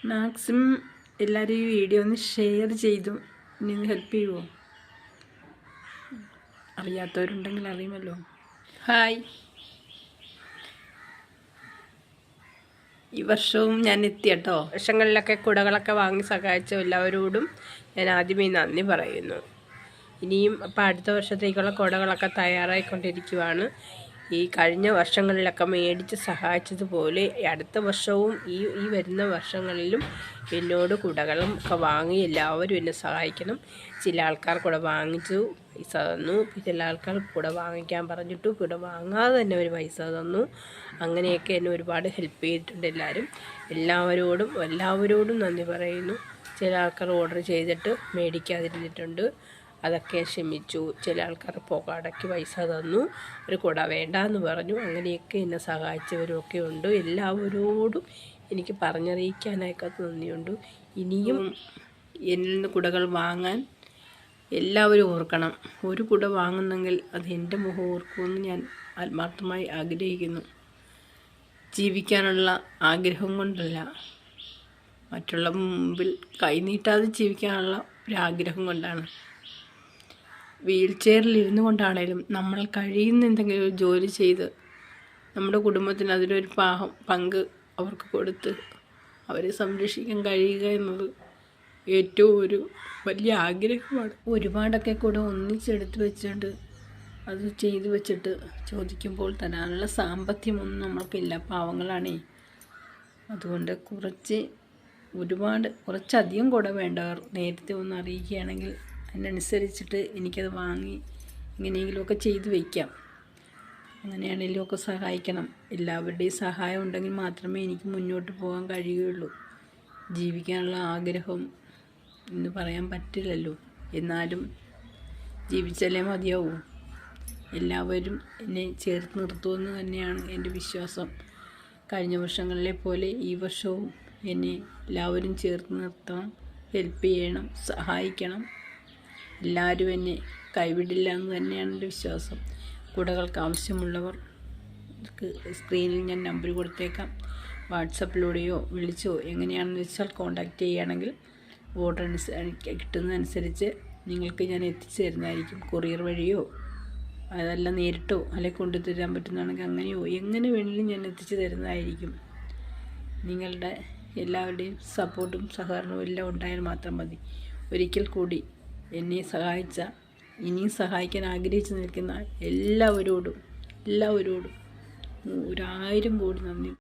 Maximum എല്ലാവരും ഈ video ഒന്ന് ഷെയർ ചെയ്തു ഇനി ഒന്ന് ഹെൽപ്പ് ചെയ്യുമോ? അറിയാത്തവരുണ്ടെങ്കിൽ അറിയുമല്ലോ. ഹായ്, ഈ വർഷവും ഞാൻ എത്തി കേട്ടോ. വർഷങ്ങളിലൊക്കെ കുടകളൊക്കെ വാങ്ങി സഹായിച്ച എല്ലാവരോടും ഞാൻ ആദ്യമേ നന്ദി പറയുന്നു. ഇനിയും അപ്പം അടുത്ത വർഷത്തേക്കുള്ള കുടകളൊക്കെ തയ്യാറായിക്കൊണ്ടിരിക്കുവാണ്. ഈ കഴിഞ്ഞ വർഷങ്ങളിലൊക്കെ മേടിച്ച് സഹായിച്ചതുപോലെ അടുത്ത വർഷവും ഈ വരുന്ന വർഷങ്ങളിലും എന്നോട് കുടകളും ഒക്കെ വാങ്ങി എല്ലാവരും എന്നെ സഹായിക്കണം. ചില ആൾക്കാർ കുട വാങ്ങിച്ചു പൈസ തന്നു, ചില ആൾക്കാർ കുട വാങ്ങിക്കാൻ പറഞ്ഞിട്ടു കുട വാങ്ങാതെ തന്നെ ഒരു പൈസ തന്നു. അങ്ങനെയൊക്കെ എന്നെ ഒരുപാട് ഹെൽപ്പ് ചെയ്തിട്ടുണ്ട് എല്ലാവരോടും നന്ദി പറയുന്നു. ചില ആൾക്കാർ ഓർഡർ ചെയ്തിട്ട് മേടിക്കാതിരുന്നിട്ടുണ്ട്, അതൊക്കെ ക്ഷമിച്ചു. ചില ആൾക്കാർ പുകടയ്ക്ക് പൈസ തന്നു, ഒരു കുട വേണ്ടാന്ന് പറഞ്ഞു. അങ്ങനെയൊക്കെ എന്നെ സഹായിച്ചവരൊക്കെ ഉണ്ട്. എല്ലാവരോടും എനിക്ക് പറഞ്ഞറിയിക്കാനായിക്കത്ത് നന്ദിയുണ്ട്. ഇനിയും എന്നിൽ നിന്ന് കുടകൾ വാങ്ങാൻ എല്ലാവരും ഓർക്കണം. ഒരു കുട വാങ്ങുന്നെങ്കിൽ അത് എൻ്റെ മുഖം ഓർക്കുമെന്ന് ഞാൻ ആത്മാർത്ഥമായി ആഗ്രഹിക്കുന്നു. ജീവിക്കാനുള്ള ആഗ്രഹം കൊണ്ടല്ല, മറ്റുള്ള മുമ്പിൽ കൈനീട്ടാതെ ജീവിക്കാനുള്ള ഒരാഗ്രഹം കൊണ്ടാണ്. വീൽ ചെയറിലിരുന്നു കൊണ്ടാണേലും നമ്മൾ കഴിയുന്ന എന്തെങ്കിലും ഒരു ജോലി ചെയ്ത് നമ്മുടെ കുടുംബത്തിന് അതിലൊരു പങ്ക് അവർക്ക് കൊടുത്ത് അവരെ സംരക്ഷിക്കാൻ കഴിയുക എന്നത് ഏറ്റവും ഒരു വലിയ ആഗ്രഹമാണ്. ഒരുപാടൊക്കെ കൂടെ ഒന്നിച്ചെടുത്ത് വെച്ചുകൊണ്ട് അത് ചെയ്തു വെച്ചിട്ട് ചോദിക്കുമ്പോൾ തരാനുള്ള സാമ്പത്തികമൊന്നും നമ്മൾക്കില്ല, പാവങ്ങളാണേ. അതുകൊണ്ട് കുറച്ചധികം കൂടെ വേണ്ടവർ നേരത്തെ ഒന്ന് അറിയിക്കുകയാണെങ്കിൽ അതിനനുസരിച്ചിട്ട് എനിക്കത് വാങ്ങി എങ്ങനെയെങ്കിലുമൊക്കെ ചെയ്തു വയ്ക്കാം. അങ്ങനെയാണെങ്കിലുമൊക്കെ സഹായിക്കണം. എല്ലാവരുടെയും സഹായം ഉണ്ടെങ്കിൽ മാത്രമേ എനിക്ക് മുന്നോട്ട് പോകാൻ കഴിയുകയുള്ളൂ. ജീവിക്കാനുള്ള ആഗ്രഹം എന്ന് പറയാൻ പറ്റില്ലല്ലോ, എന്നാലും ജീവിച്ചാലേ മതിയാവൂ. എല്ലാവരും എന്നെ ചേർത്ത് നിർത്തുമെന്ന് തന്നെയാണ് എൻ്റെ വിശ്വാസം. കഴിഞ്ഞ വർഷങ്ങളിലെ പോലെ ഈ വർഷവും എന്നെ എല്ലാവരും ചേർത്ത് നിർത്തണം, ഹെൽപ്പ് ചെയ്യണം, സഹായിക്കണം. എല്ലാവരും എന്നെ കൈവിടില്ല എന്ന് തന്നെയാണ് എൻ്റെ വിശ്വാസം. കുടകൾക്ക് ആവശ്യമുള്ളവർക്ക് സ്ക്രീനിൽ ഞാൻ നമ്പർ കൊടുത്തേക്കാം. വാട്സപ്പിലൂടെയോ വിളിച്ചോ എങ്ങനെയാണെന്ന് വെച്ചാൽ കോൺടാക്റ്റ് ചെയ്യുകയാണെങ്കിൽ ഓർഡർ കിട്ടുന്നതനുസരിച്ച് നിങ്ങൾക്ക് ഞാൻ എത്തിച്ചു തരുന്നതായിരിക്കും. കൊറിയർ വഴിയോ അതല്ല നേരിട്ടോ അല്ലെങ്കിൽ കൊണ്ടുതരാൻ പറ്റുന്നതാണെങ്കിൽ അങ്ങനെയോ എങ്ങനെ വേണമെങ്കിലും ഞാൻ എത്തിച്ചു തരുന്നതായിരിക്കും. നിങ്ങളുടെ എല്ലാവരുടെയും സപ്പോർട്ടും സഹകരണവും എല്ലാം ഉണ്ടായാൽ മാത്രം മതി. ഒരിക്കൽ കൂടി എന്നെ സഹായിച്ച, ഇനിയും സഹായിക്കാൻ ആഗ്രഹിച്ചു നിൽക്കുന്ന എല്ലാവരോടും 1000 കോടി നന്ദി.